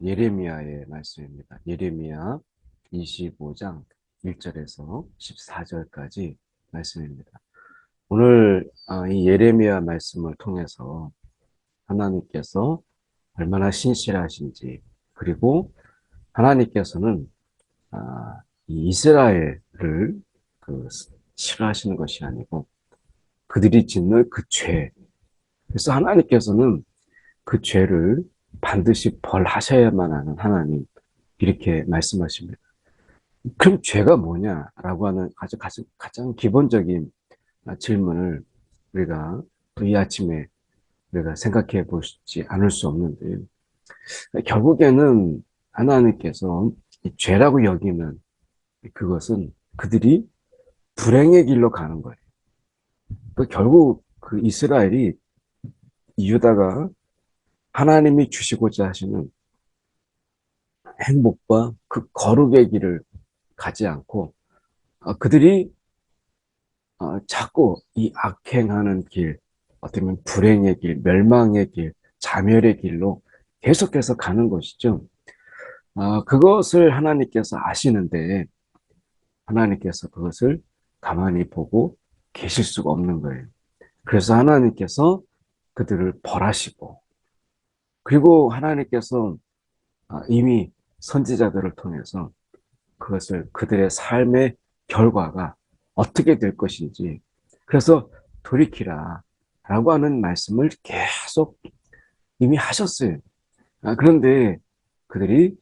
예레미야의 말씀입니다. 예레미야 25장 1절에서 14절까지 말씀입니다. 오늘 이 예레미야 말씀을 통해서 하나님께서 얼마나 신실하신지, 그리고 하나님께서는 이 이스라엘을 그 싫어하시는 것이 아니고 그들이 짓는 그 죄, 그래서 하나님께서는 그 죄를 반드시 벌하셔야만 하는 하나님, 이렇게 말씀하십니다. 그럼 죄가 뭐냐라고 하는 가장 기본적인 질문을 우리가 이 아침에 우리가 생각해 보지 않을 수 없는데, 결국에는 하나님께서 이 죄라고 여기는 그것은 그들이 불행의 길로 가는 거예요. 결국 그 이스라엘이, 유다가 하나님이 주시고자 하시는 행복과 그 거룩의 길을 가지 않고 그들이 자꾸 이 악행하는 길, 어떻게 보면 불행의 길, 멸망의 길, 자멸의 길로 계속해서 가는 것이죠. 그것을 하나님께서 아시는데 하나님께서 그것을 가만히 보고 계실 수가 없는 거예요. 그래서 하나님께서 그들을 벌하시고, 그리고 하나님께서 이미 선지자들을 통해서 그것을, 그들의 삶의 결과가 어떻게 될 것인지, 그래서 돌이키라 라고 하는 말씀을 계속 이미 하셨어요. 그런데 그들이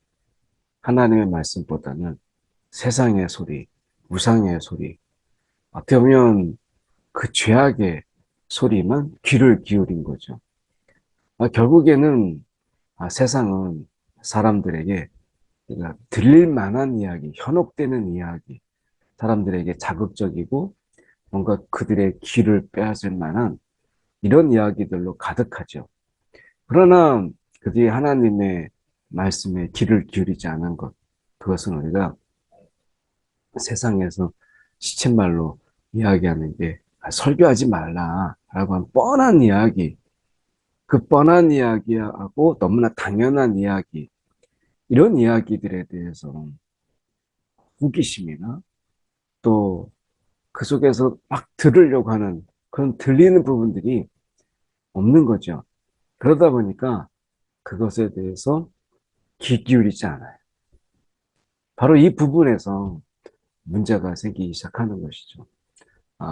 하나님의 말씀보다는 세상의 소리, 우상의 소리, 어떻게 보면 그 죄악의 소리만 귀를 기울인 거죠. 결국에는 세상은 사람들에게 들릴 만한 이야기, 현혹되는 이야기, 사람들에게 자극적이고 뭔가 그들의 귀를 빼앗을 만한 이런 이야기들로 가득하죠. 그러나 그들이 하나님의 말씀에 귀를 기울이지 않은 것, 그것은 우리가 세상에서 시쳇말로 이야기하는 게 설교하지 말라라고 하는 뻔한 이야기, 그 뻔한 이야기하고 너무나 당연한 이야기, 이런 이야기들에 대해서 호기심이나 또 그 속에서 막 들으려고 하는 그런 들리는 부분들이 없는 거죠. 그러다 보니까 그것에 대해서 귀 기울이지 않아요. 바로 이 부분에서 문제가 생기기 시작하는 것이죠.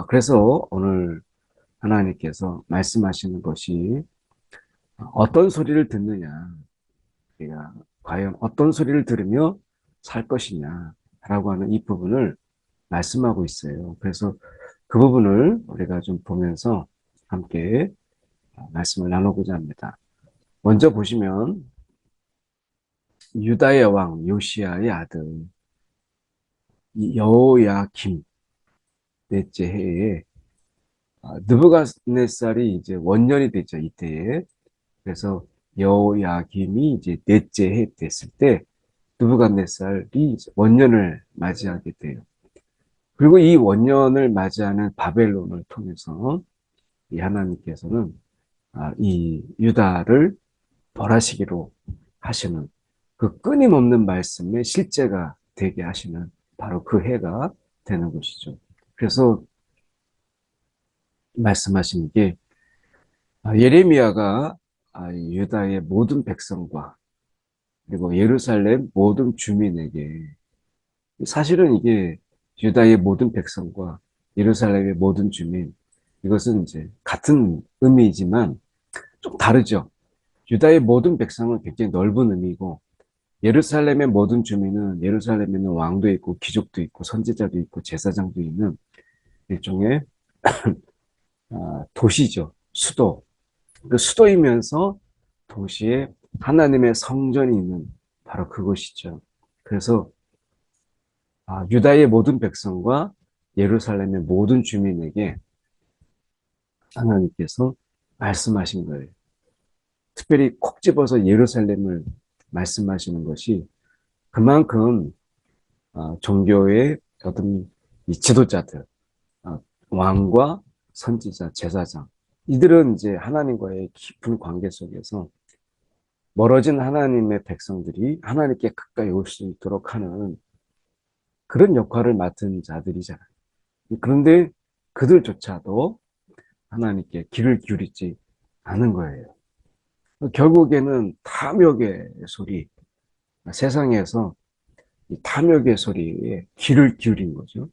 그래서 오늘 하나님께서 말씀하시는 것이 어떤 소리를 듣느냐, 우리가 과연 어떤 소리를 들으며 살 것이냐라고 하는 이 부분을 말씀하고 있어요. 그래서 그 부분을 우리가 좀 보면서 함께 말씀을 나누고자 합니다. 먼저 보시면 유다의 왕 요시야의 아들 여호야김 넷째 해에 느부갓네살이 이제 원년이 됐죠, 이때에. 그래서 여호야김이 이제 넷째 해 됐을 때 느부갓네살이 이제 원년을 맞이하게 돼요. 그리고 이 원년을 맞이하는 바벨론을 통해서 이 하나님께서는 이 유다를 벌하시기로 하시는 그 끊임없는 말씀의 실제가 되게 하시는 바로 그 해가 되는 것이죠. 그래서 말씀하신 게 예레미야가 유다의 모든 백성과 그리고 예루살렘 모든 주민에게, 사실은 이게 유다의 모든 백성과 예루살렘의 모든 주민, 이것은 이제 같은 의미이지만 좀 다르죠. 유다의 모든 백성은 굉장히 넓은 의미고, 예루살렘의 모든 주민은 예루살렘에는 왕도 있고 귀족도 있고 선지자도 있고 제사장도 있는 일종의 도시죠. 수도. 그 수도이면서 동시에 하나님의 성전이 있는 바로 그곳이죠. 그래서 유다의 모든 백성과 예루살렘의 모든 주민에게 하나님께서 말씀하신 거예요. 특별히 콕 집어서 예루살렘을 말씀하시는 것이 그만큼 종교의 어떤 이 지도자들, 왕과 선지자, 제사장, 이들은 이제 하나님과의 깊은 관계 속에서 멀어진 하나님의 백성들이 하나님께 가까이 올 수 있도록 하는 그런 역할을 맡은 자들이잖아요. 그런데 그들조차도 하나님께 귀를 기울이지 않은 거예요. 결국에는 탐욕의 소리, 세상에서 이 탐욕의 소리에 귀를 기울인 거죠.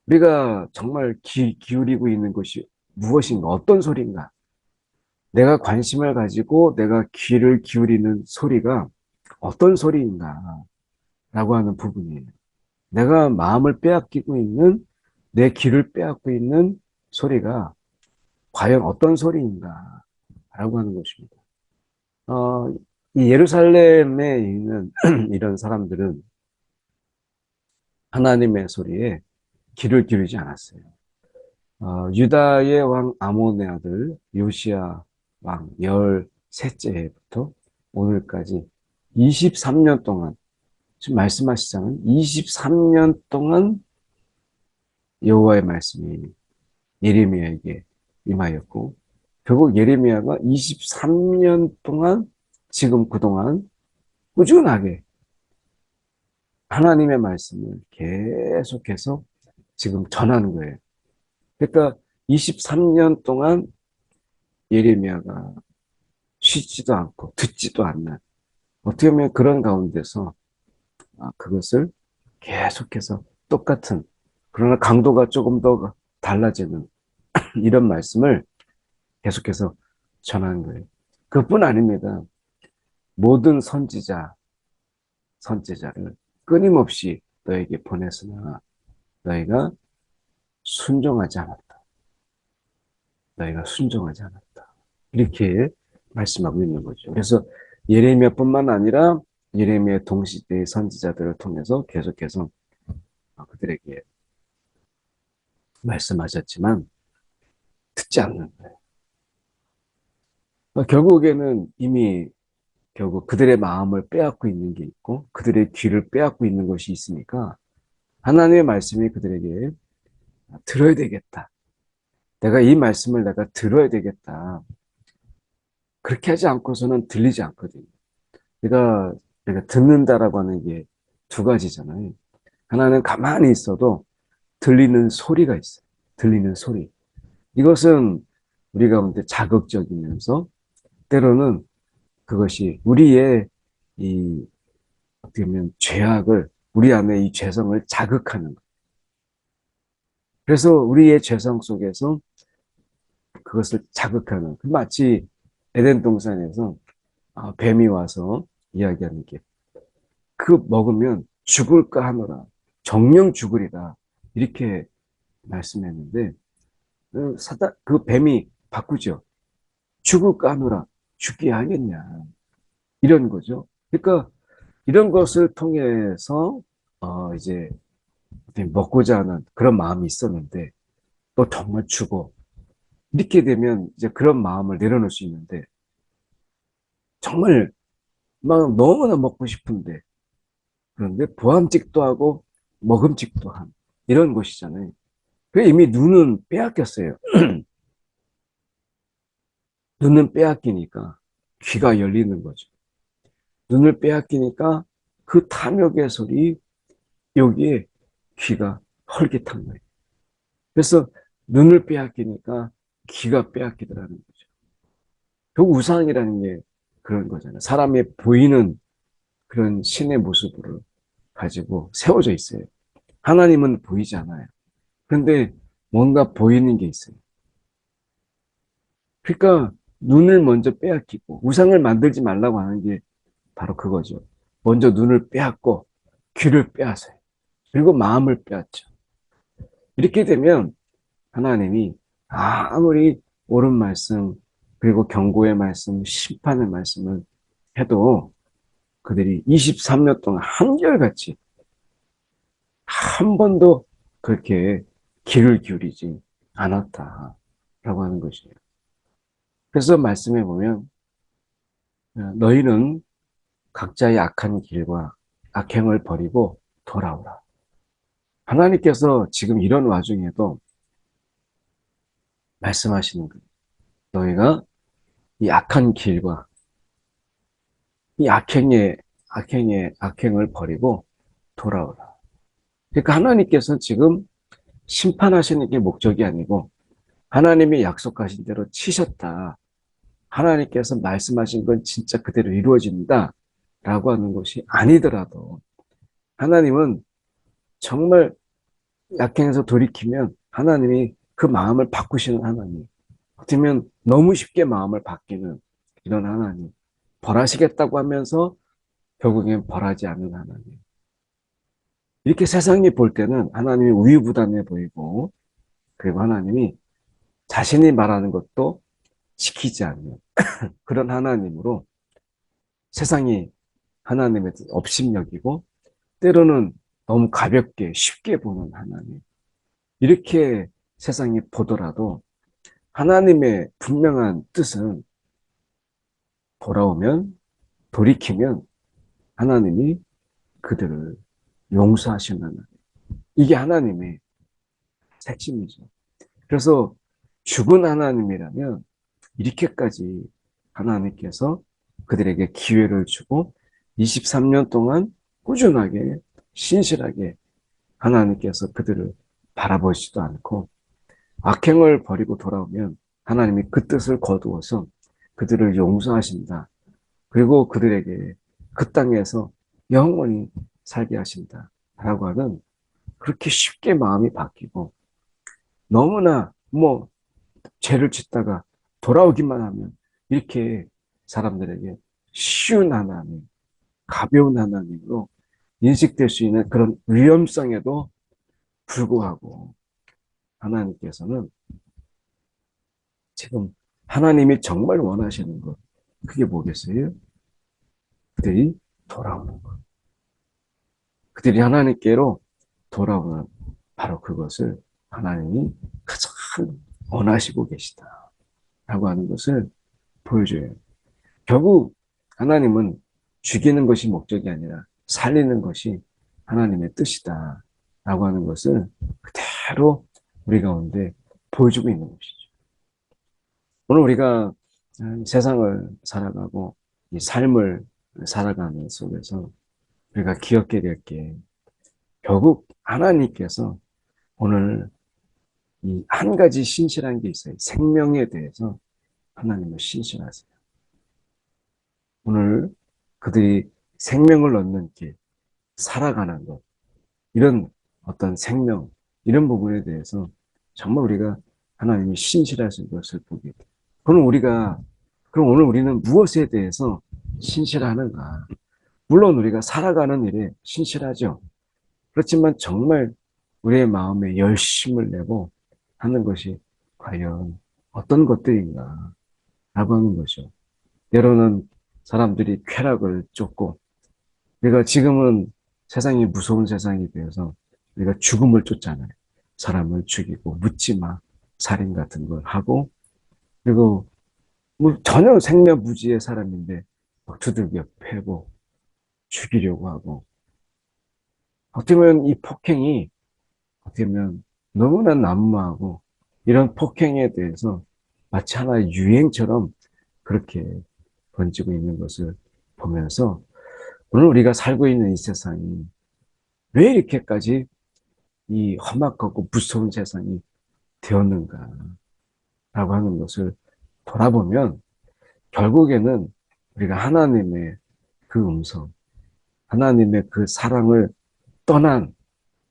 우리가 정말 귀 기울이고 있는 것이 무엇인가, 어떤 소리인가? 내가 관심을 가지고 내가 귀를 기울이는 소리가 어떤 소리인가? 라고 하는 부분이에요. 내가 마음을 빼앗기고 있는, 내 귀를 빼앗고 있는 소리가 과연 어떤 소리인가? 라고 하는 것입니다. 어, 이 예루살렘에 있는 이런 사람들은 하나님의 소리에 귀를 기울이지 않았어요. 유다의 왕 아몬의 아들 요시야 왕 13째 해부터 오늘까지 23년 동안, 지금 말씀하시자면 23년 동안 여호와의 말씀이 예레미야에게 임하였고, 결국 예레미야가 23년 동안 지금 그동안 꾸준하게 하나님의 말씀을 계속해서 지금 전하는 거예요. 그러니까 23년 동안 예레미야가 쉬지도 않고 듣지도 않는, 어떻게 보면 그런 가운데서 그것을 계속해서 똑같은, 그러나 강도가 조금 더 달라지는 이런 말씀을 계속해서 전하는 거예요. 그뿐 아닙니다. 모든 선지자를 끊임없이 너에게 보냈으나 너희가 순종하지 않았다. 너희가 순종하지 않았다. 이렇게 말씀하고 있는 거죠. 그래서 예레미야뿐만 아니라 예레미야 동시대의 선지자들을 통해서 계속해서 그들에게 말씀하셨지만 듣지 않는 거예요. 결국에는 이미 결국 그들의 마음을 빼앗고 있는 게 있고 그들의 귀를 빼앗고 있는 것이 있으니까 하나님의 말씀이 그들에게 들어야 되겠다. 내가 이 말씀을 내가 들어야 되겠다. 그렇게 하지 않고서는 들리지 않거든요. 내가 듣는다라고 하는 게 두 가지잖아요. 하나는 가만히 있어도 들리는 소리가 있어요. 들리는 소리. 이것은 우리 가운데 자극적이면서 때로는 그것이 우리의 이 어떻게 보면 죄악을, 우리 안에 이 죄성을 자극하는 거예요. 그래서 우리의 죄성 속에서 그것을 자극하는, 마치 에덴 동산에서 뱀이 와서 이야기하는 게, 그 먹으면 죽을까 하노라, 정령 죽으리라, 이렇게 말씀했는데 그 뱀이 바꾸죠. 죽을까 하노라, 죽게 하겠냐, 이런 거죠. 그러니까 이런 것을 통해서 이제 먹고자 하는 그런 마음이 있었는데 또 정말 죽어, 이렇게 되면 이제 그런 마음을 내려놓을 수 있는데, 정말 막 너무나 먹고 싶은데, 그런데 보암직도 하고 먹음직도 한 이런 것이잖아요. 그 이미 눈은 빼앗겼어요. 눈은 빼앗기니까 귀가 열리는 거죠. 눈을 빼앗기니까 그 탐욕의 소리, 여기에 귀가 헐깃한 거예요. 그래서 눈을 빼앗기니까 귀가 빼앗기더라는 거죠. 그 우상이라는 게 그런 거잖아요. 사람의 보이는 그런 신의 모습을 가지고 세워져 있어요. 하나님은 보이지 않아요. 그런데 뭔가 보이는 게 있어요. 그러니까 눈을 먼저 빼앗기고 우상을 만들지 말라고 하는 게 바로 그거죠. 먼저 눈을 빼앗고 귀를 빼앗아요. 그리고 마음을 빼앗죠. 이렇게 되면 하나님이 아무리 옳은 말씀, 그리고 경고의 말씀, 심판의 말씀을 해도 그들이 23년 동안 한결같이 한 번도 그렇게 귀를 기울이지 않았다라고 하는 것이에요. 그래서 말씀해 보면 너희는 각자의 악한 길과 악행을 버리고 돌아오라. 하나님께서 지금 이런 와중에도 말씀하시는 거예요. 너희가 이 악한 길과 이 악행을 버리고 돌아오라. 그러니까 하나님께서는 지금 심판하시는 게 목적이 아니고 하나님이 약속하신 대로 치셨다. 하나님께서 말씀하신 건 진짜 그대로 이루어진다. 라고 하는 것이 아니더라도 하나님은 정말 약행에서 돌이키면 하나님이 그 마음을 바꾸시는 하나님. 어쩌면 너무 쉽게 마음을 바뀌는 이런 하나님. 벌하시겠다고 하면서 결국엔 벌하지 않는 하나님. 이렇게 세상이 볼 때는 하나님이 우유부단해 보이고 그리고 하나님이 자신이 말하는 것도 지키지 않는 그런 하나님으로 세상이 하나님에 대해 업신여기고 때로는 너무 가볍게 쉽게 보는 하나님. 이렇게 세상이 보더라도 하나님의 분명한 뜻은 돌아오면 돌이키면 하나님이 그들을 용서하시는 하나님. 이게 하나님의 핵심이죠. 그래서 죽은 하나님이라면 이렇게까지 하나님께서 그들에게 기회를 주고 23년 동안 꾸준하게 신실하게 하나님께서 그들을 바라보시지도 않고 악행을 버리고 돌아오면 하나님이 그 뜻을 거두어서 그들을 용서하신다. 그리고 그들에게 그 땅에서 영원히 살게 하신다. 라고 하는 그렇게 쉽게 마음이 바뀌고 너무나 죄를 짓다가 돌아오기만 하면 이렇게 사람들에게 쉬운 하나님, 가벼운 하나님으로 인식될 수 있는 그런 위험성에도 불구하고 하나님께서는 지금 하나님이 정말 원하시는 것, 그게 뭐겠어요? 그들이 돌아오는 것. 그들이 하나님께로 돌아오는 바로 그것을 하나님이 가장 원하시고 계시다. 라고 하는 것을 보여줘요. 결국 하나님은 죽이는 것이 목적이 아니라 살리는 것이 하나님의 뜻이다. 라고 하는 것을 그대로 우리 가운데 보여주고 있는 것이죠. 오늘 우리가 세상을 살아가고 이 삶을 살아가는 속에서 우리가 기억해야 될 게 결국 하나님께서 오늘 이 한 가지 신실한 게 있어요. 생명에 대해서 하나님은 신실하세요. 오늘 그들이 생명을 얻는 길, 살아가는 것, 이런 어떤 생명, 이런 부분에 대해서 정말 우리가 하나님이 신실하신 것을 보게 돼요. 그럼 오늘 우리는 무엇에 대해서 신실하는가? 물론 우리가 살아가는 일에 신실하죠. 그렇지만 정말 우리의 마음에 열심을 내고 하는 것이 과연 어떤 것들인가? 라고 하는 거죠. 때로는 사람들이 쾌락을 쫓고, 우리가 지금은 세상이 무서운 세상이 되어서 우리가 죽음을 쫓잖아요. 사람을 죽이고, 묻지마, 살인 같은 걸 하고, 그리고 뭐 전혀 생면부지의 사람인데 막 두들겨 패고, 죽이려고 하고, 어떻게 보면 이 폭행이 어떻게 보면 너무나 난무하고 이런 폭행에 대해서 마치 하나의 유행처럼 그렇게 번지고 있는 것을 보면서 오늘 우리가 살고 있는 이 세상이 왜 이렇게까지 이 험악하고 무서운 세상이 되었는가라고 하는 것을 돌아보면 결국에는 우리가 하나님의 그 음성, 하나님의 그 사랑을 떠난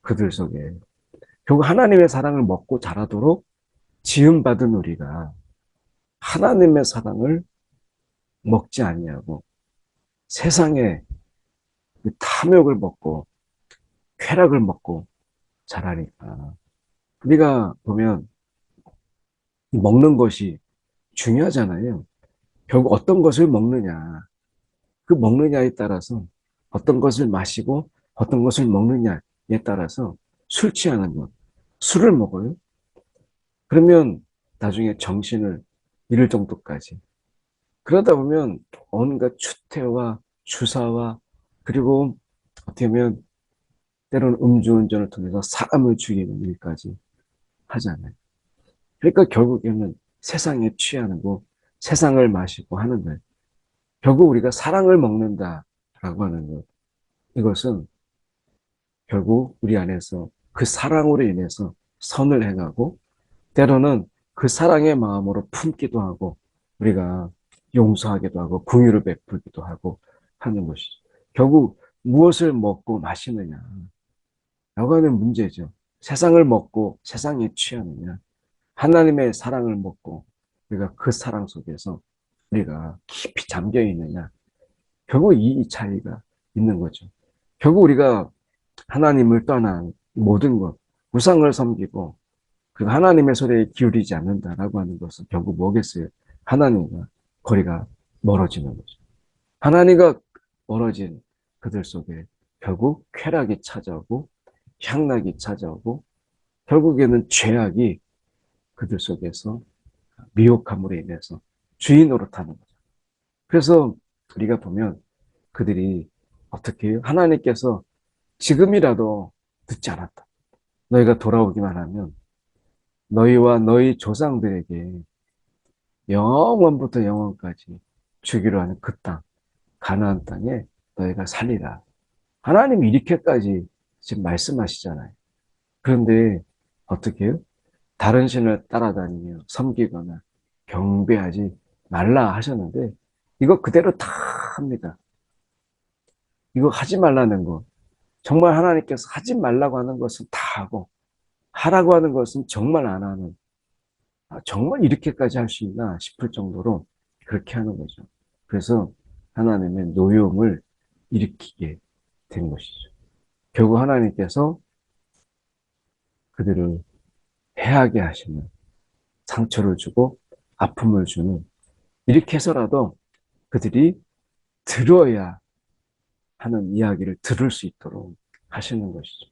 그들 속에 결국 하나님의 사랑을 먹고 자라도록 지음받은 우리가 하나님의 사랑을 먹지 아니하고 세상의 그 탐욕을 먹고 쾌락을 먹고 자라니까 우리가 보면 먹는 것이 중요하잖아요. 결국 어떤 것을 먹느냐 그 먹느냐에 따라서 어떤 것을 마시고 어떤 것을 먹느냐에 따라서 술 취하는 것 술을 먹어요. 그러면 나중에 정신을 잃을 정도까지 그러다 보면 온갖 추태와 주사와 그리고 어떻게 보면 때로는 음주운전을 통해서 사람을 죽이는 일까지 하잖아요. 그러니까 결국에는 세상에 취하는 거, 세상을 마시고 하는 거예요. 결국 우리가 사랑을 먹는다라고 하는 것. 이것은 결국 우리 안에서 그 사랑으로 인해서 선을 행하고 때로는 그 사랑의 마음으로 품기도 하고 우리가 용서하기도 하고 긍휼을 베풀기도 하고 하는 것이죠. 결국 무엇을 먹고 마시느냐 라고 하는 문제죠. 세상을 먹고 세상에 취하느냐 하나님의 사랑을 먹고 우리가 그 사랑 속에서 우리가 깊이 잠겨 있느냐 결국 이 차이가 있는 거죠. 결국 우리가 하나님을 떠난 모든 것, 우상을 섬기고 그 하나님의 소리에 기울이지 않는다라고 하는 것은 결국 뭐겠어요? 하나님과 거리가 멀어지는 거죠. 하나님과 멀어진 그들 속에 결국 쾌락이 찾아오고 향락이 찾아오고 결국에는 죄악이 그들 속에서 미혹함으로 인해서 주인 노릇하는 거죠. 그래서 우리가 보면 그들이 어떻게 해요? 하나님께서 지금이라도 듣지 않았다. 너희가 돌아오기만 하면 너희와 너희 조상들에게 영원부터 영원까지 주기로 하는 그 땅, 가나안 땅에 너희가 살리라. 하나님이 이렇게까지 지금 말씀하시잖아요. 그런데 어떻게 해요? 다른 신을 따라다니며 섬기거나 경배하지 말라 하셨는데 이거 그대로 다 합니다. 이거 하지 말라는 거. 정말 하나님께서 하지 말라고 하는 것은 다 하고 하라고 하는 것은 정말 안 하는 정말 이렇게까지 할 수 있나 싶을 정도로 그렇게 하는 거죠. 그래서 하나님의 노여움을 일으키게 된 것이죠. 결국 하나님께서 그들을 해하게 하시는 상처를 주고 아픔을 주는 이렇게 해서라도 그들이 들어야 하는 이야기를 들을 수 있도록 하시는 것이죠.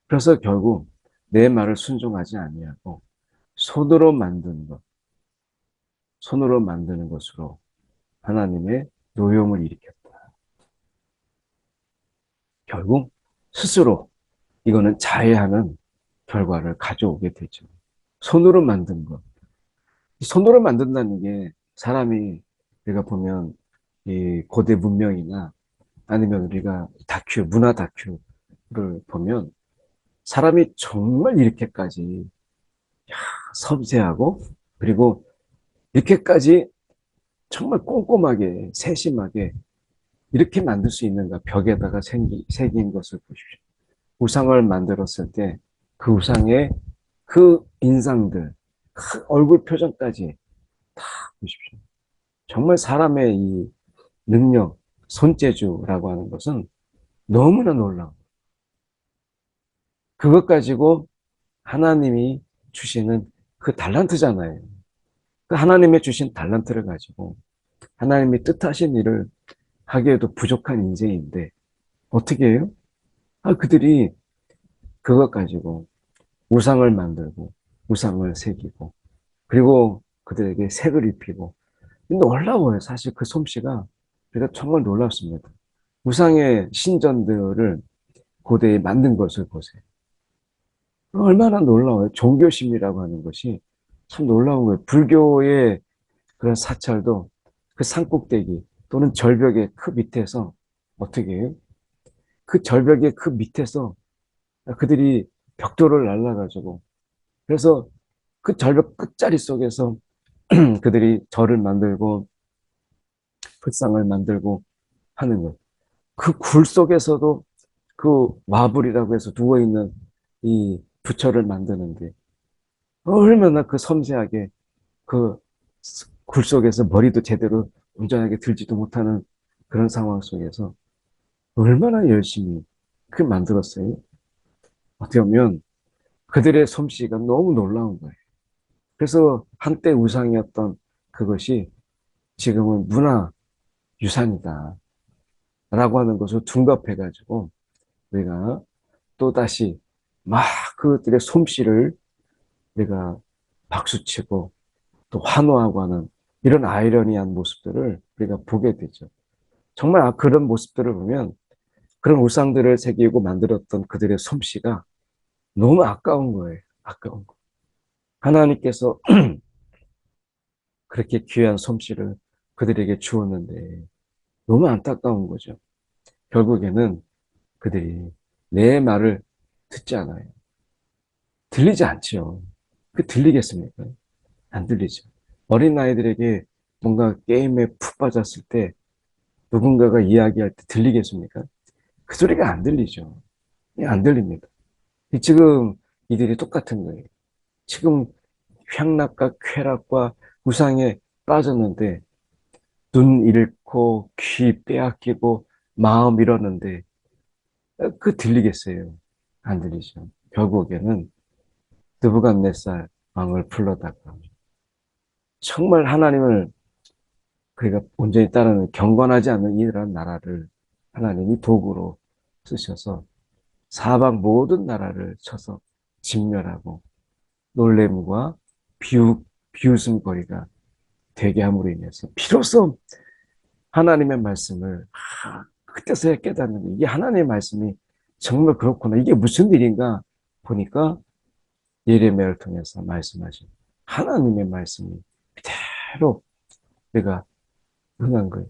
그래서 결국 내 말을 순종하지 아니하고 손으로 만든 것, 손으로 만드는 것으로 하나님의 노여움을 일으켰다. 결국 스스로 이거는 자해하는 결과를 가져오게 되죠. 손으로 만든 것. 손으로 만든다는 게 사람이 우리가 보면 이 고대 문명이나 아니면 우리가 다큐, 문화 다큐를 보면 사람이 정말 이렇게까지 섬세하고 그리고 이렇게까지 정말 꼼꼼하게 세심하게 이렇게 만들 수 있는가 벽에다가 새긴 것을 보십시오. 우상을 만들었을 때 그 우상의 그 인상들, 그 얼굴 표정까지 다 보십시오. 정말 사람의 이 능력, 손재주라고 하는 것은 너무나 놀라워. 그것 가지고 하나님이 주시는 그 달란트잖아요. 그 하나님의 주신 달란트를 가지고 하나님이 뜻하신 일을 하기에도 부족한 인생인데 어떻게 해요? 그들이 그것 가지고 우상을 만들고 우상을 새기고 그리고 그들에게 색을 입히고 놀라워요. 사실 그 솜씨가 그러니까 정말 놀랍습니다. 우상의 신전들을 고대에 만든 것을 보세요. 얼마나 놀라워요. 종교심이라고 하는 것이 참 놀라운 거예요. 불교의 그런 사찰도 그 산꼭대기 또는 절벽의 그 밑에서 어떻게 해요? 그 절벽의 그 밑에서 그들이 벽돌을 날라가지고 그래서 그 절벽 끝자리 속에서 그들이 절을 만들고 불상을 만들고 하는 것. 그 굴 속에서도 그 와불이라고 해서 누워있는 이 부처를 만드는데 얼마나 그 섬세하게 그 굴 속에서 머리도 제대로 온전하게 들지도 못하는 그런 상황 속에서 얼마나 열심히 그 만들었어요. 어떻게 보면 그들의 솜씨가 너무 놀라운 거예요. 그래서 한때 우상이었던 그것이 지금은 문화 유산이다. 라고 하는 것을 둔갑해가지고 우리가 또다시 막 그들의 솜씨를 우리가 박수치고 또 환호하고 하는 이런 아이러니한 모습들을 우리가 보게 되죠. 정말 그런 모습들을 보면 그런 우상들을 새기고 만들었던 그들의 솜씨가 너무 아까운 거예요. 아까운 거. 하나님께서 그렇게 귀한 솜씨를 그들에게 주었는데 너무 안타까운 거죠. 결국에는 그들이 내 말을 듣지 않아요. 들리지 않죠. 그 들리겠습니까? 안 들리죠. 어린아이들에게 뭔가 게임에 푹 빠졌을 때 누군가가 이야기할 때 들리겠습니까? 그 소리가 안 들리죠. 안 들립니다. 지금 이들이 똑같은 거예요. 지금 향락과 쾌락과 우상에 빠졌는데 눈 잃고 귀 빼앗기고 마음 잃었는데 그 들리겠어요? 안 들리죠. 결국에는 느부갓네살 왕을 불러다가 정말 하나님을 그가 온전히 따르는 경건하지 않는 이러한 나라를 하나님이 도구로 쓰셔서 사방 모든 나라를 쳐서 진멸하고 놀램과 비웃음거리가 되게 함으로 인해서 비로소 하나님의 말씀을 그때서야 깨닫는 게 이게 하나님의 말씀이 정말 그렇구나. 이게 무슨 일인가 보니까 예레미야를 통해서 말씀하신 하나님의 말씀이 그대로 내가 응한 거예요.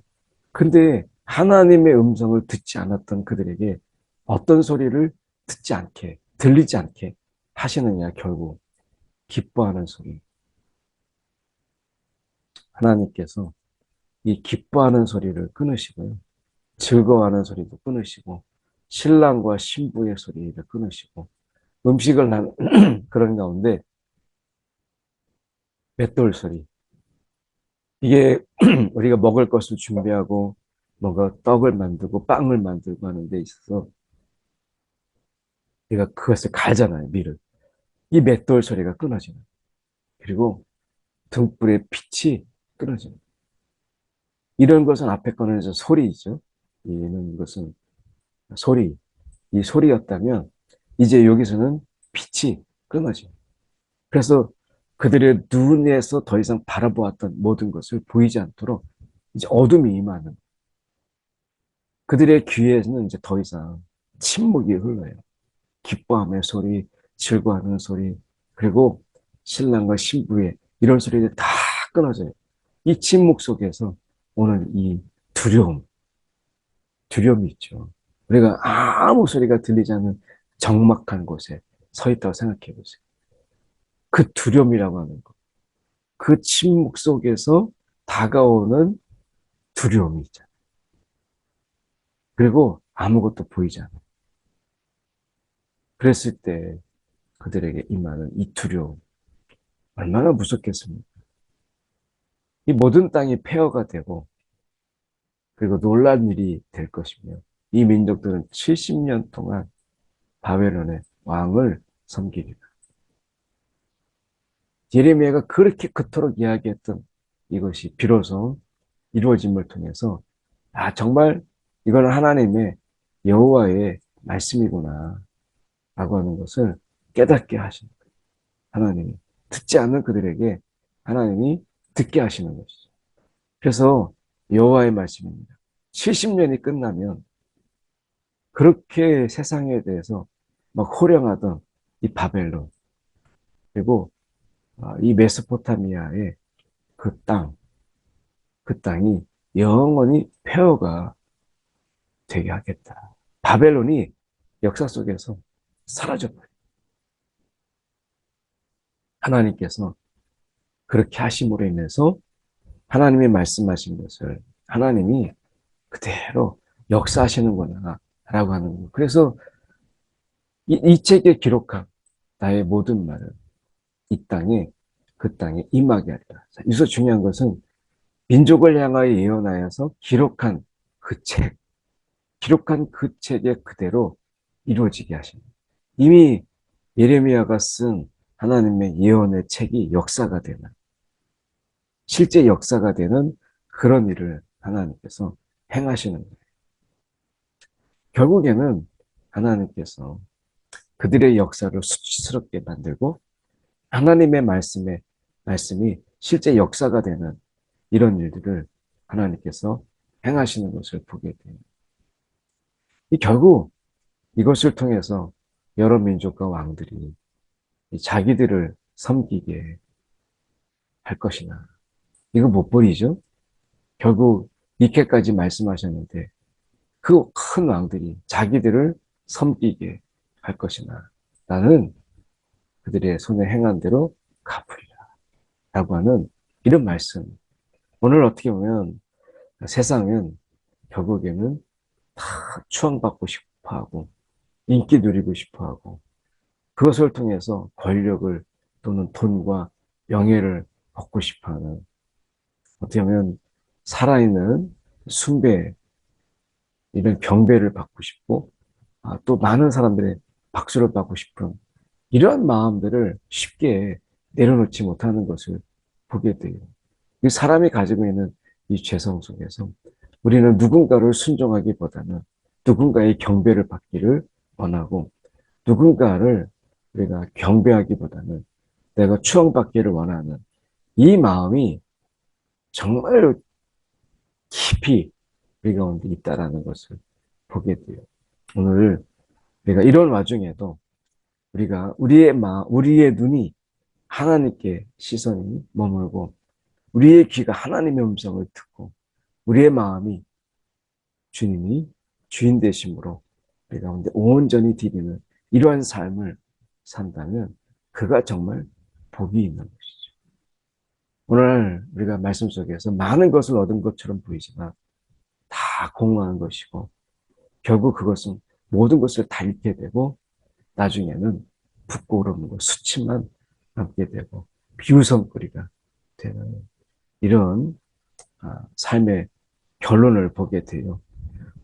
근데 하나님의 음성을 듣지 않았던 그들에게 어떤 소리를 듣지 않게, 들리지 않게 하시느냐, 결국. 기뻐하는 소리. 하나님께서 이 기뻐하는 소리를 끊으시고요. 즐거워하는 소리도 끊으시고, 신랑과 신부의 소리를 끊으시고, 음식을 하는 그런 가운데 맷돌 소리. 이게 우리가 먹을 것을 준비하고, 뭔가 떡을 만들고, 빵을 만들고 하는 데 있어서 우리가 그것을 갈잖아요, 밀을. 이 맷돌 소리가 끊어지는. 그리고 등불의 빛이 끊어지는. 이런 것은 앞에 거는 이제 소리죠. 이는 것은 소리. 이 소리였다면 이제 여기서는 빛이 끊어져요. 그래서 그들의 눈에서 더 이상 바라보았던 모든 것을 보이지 않도록 이제 어둠이 임하는. 그들의 귀에는 이제 더 이상 침묵이 흘러요. 기뻐함의 소리, 즐거워하는 소리, 그리고 신랑과 신부의 이런 소리들이 다 끊어져요. 이 침묵 속에서 오늘 이 두려움이 있죠. 우리가 아무 소리가 들리지 않는 적막한 곳에 서 있다고 생각해 보세요. 그 두려움이라고 하는 것, 그 침묵 속에서 다가오는 두려움이 있잖아요. 그리고 아무것도 보이지 않아요. 그랬을 때 그들에게 임하는 이 두려움, 얼마나 무섭겠습니까? 이 모든 땅이 폐허가 되고, 그리고 놀란 일이 될 것이며, 이 민족들은 70년 동안 바벨론의 왕을 섬기리라. 예레미야가 그렇게 그토록 이야기했던 이것이 비로소 이루어짐을 통해서 정말 이거는 하나님의 여호와의 말씀이구나 라고 하는 것을 깨닫게 하시는 거예요. 하나님이 듣지 않는 그들에게 하나님이 듣게 하시는 것이죠. 그래서 여호와의 말씀입니다. 70년이 끝나면 그렇게 세상에 대해서 막 호령하던 이 바벨론 그리고 이 메소포타미아의 그 땅, 그 땅이 영원히 폐허가 되게 하겠다. 바벨론이 역사 속에서 사라져버려. 하나님께서 그렇게 하심으로 인해서 하나님이 말씀하신 것을 하나님이 그대로 역사하시는구나 라고 하는 거예요. 그래서 이 책에 기록한 나의 모든 말을 이 땅에 그 땅에 임하게 하리라. 여기서 중요한 것은 민족을 향하여 예언하여서 기록한 그 책에 그대로 이루어지게 하십니다. 이미 예레미야가 쓴 하나님의 예언의 책이 역사가 되는, 실제 역사가 되는 그런 일을 하나님께서 행하시는 거예요. 결국에는 하나님께서 그들의 역사를 수치스럽게 만들고 하나님의 말씀이 실제 역사가 되는 이런 일들을 하나님께서 행하시는 것을 보게 됩니다. 결국 이것을 통해서 여러 민족과 왕들이 자기들을 섬기게 할 것이나 이거 못 버리죠. 결국 이렇게까지 말씀하셨는데 그 큰 왕들이 자기들을 섬기게 할 것이나 나는 그들의 손에 행한 대로 갚으리라 라고 하는 이런 말씀. 오늘 어떻게 보면 세상은 결국에는 다 추앙받고 싶어하고 인기 누리고 싶어하고 그것을 통해서 권력을 또는 돈과 명예를 얻고 싶어하는 어떻게 보면 살아있는 숭배 이런 경배를 받고 싶고 또 많은 사람들의 박수를 받고 싶은 이러한 마음들을 쉽게 내려놓지 못하는 것을 보게 돼요. 이 사람이 가지고 있는 이 죄성 속에서 우리는 누군가를 순종하기보다는 누군가의 경배를 받기를 원하고 누군가를 우리가 경배하기보다는 내가 추앙받기를 원하는 이 마음이 정말 깊이 우리 가운데 있다라는 것을 보게 돼요. 오늘 우리가 이런 와중에도 우리가 우리의 눈이 하나님께 시선이 머물고 우리의 귀가 하나님의 음성을 듣고 우리의 마음이 주님이 주인 되심으로 우리 가운데 온전히 드리는 이러한 삶을 산다면 그가 정말 복이 있는 것이죠. 오늘 우리가 말씀 속에서 많은 것을 얻은 것처럼 보이지만 다 공허한 것이고 결국 그것은 모든 것을 다 잃게 되고 나중에는 부끄러움과 수치만 남게 되고 비웃음거리가 되는 이런 삶의 결론을 보게 돼요.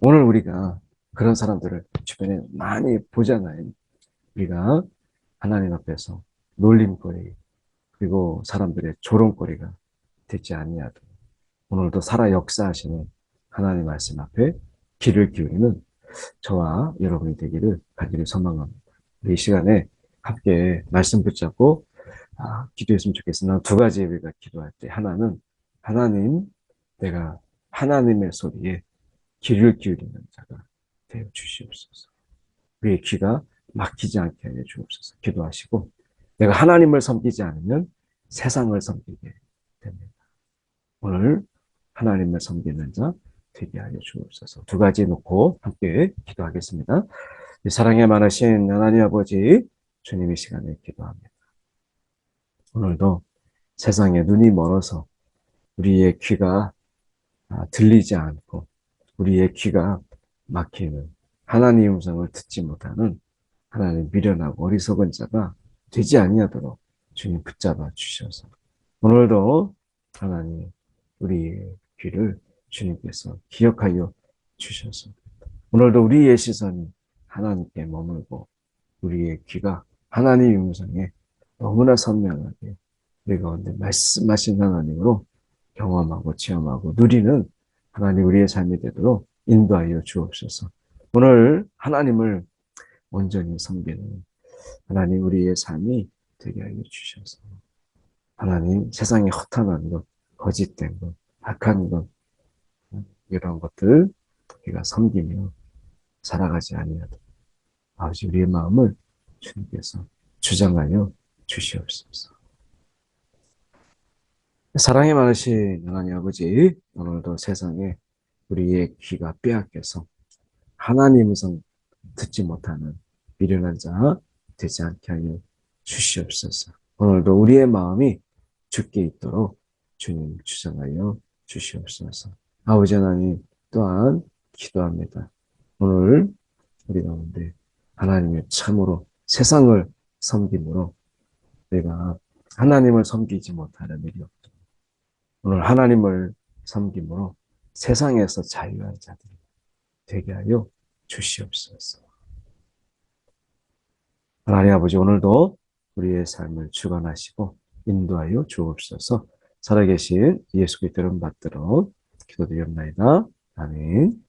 오늘 우리가 그런 사람들을 주변에 많이 보잖아요. 우리가 하나님 앞에서 놀림거리 그리고 사람들의 조롱거리가 되지 아니하도 오늘도 살아 역사하시는 하나님 말씀 앞에 귀를 기울이는 저와 여러분이 되기를 간절히 소망합니다. 이 시간에 함께 말씀 붙잡고 기도했으면 좋겠으나 두 가지 우리가 기도할 때 하나는 하나님 내가 하나님의 소리에 귀를 기울이는 자가 되어 주시옵소서. 우리의 귀가 막히지 않게 하여 주옵소서. 기도하시고 내가 하나님을 섬기지 않으면 세상을 섬기게 됩니다. 오늘 하나님을 섬기는 자 되게 하여 주옵소서. 두 가지 놓고 함께 기도하겠습니다. 사랑에 많으신 하나님 아버지 주님의 시간에 기도합니다. 오늘도 세상에 눈이 멀어서 우리의 귀가 들리지 않고 우리의 귀가 막히는 하나님의 음성을 듣지 못하는 하나님 미련하고 어리석은 자가 되지 아니하도록 주님 붙잡아 주셔서 오늘도 하나님 우리의 귀를 주님께서 기억하여 주셔서 오늘도 우리의 시선이 하나님께 머물고 우리의 귀가 하나님의 음성에 너무나 선명하게 우리 가운데 말씀하신 하나님으로 경험하고 체험하고 누리는 하나님 우리의 삶이 되도록 인도하여 주옵소서. 오늘 하나님을 온전히 섬기는 하나님 우리의 삶이 되게 하여 주셔서 하나님 세상에 허탄한 것, 거짓된 것, 악한 것 이런 것들 우리가 섬기며 살아가지 아니하도록 아버지 우리의 마음을 주님께서 주장하여 주시옵소서. 사랑이 많으신 하나님 아버지 오늘도 세상에 우리의 귀가 빼앗겨서 하나님 음성 듣지 못하는 미련한 자 되지 않게 하여 주시옵소서. 오늘도 우리의 마음이 죽게 있도록 주님 주장하여 주시옵소서. 아버지 하나님 또한 기도합니다. 오늘 우리 가운데 하나님의 참으로 세상을 섬김으로 내가 하나님을 섬기지 못하는 일이 없다. 오늘 하나님을 섬김으로 세상에서 자유한 자들이 되게 하여 주시옵소서. 하나님 아버지 오늘도 우리의 삶을 주관하시고 인도하여 주옵소서. 살아계신 예수 그리스도를 받들어 기도드리옵나이다. 아멘.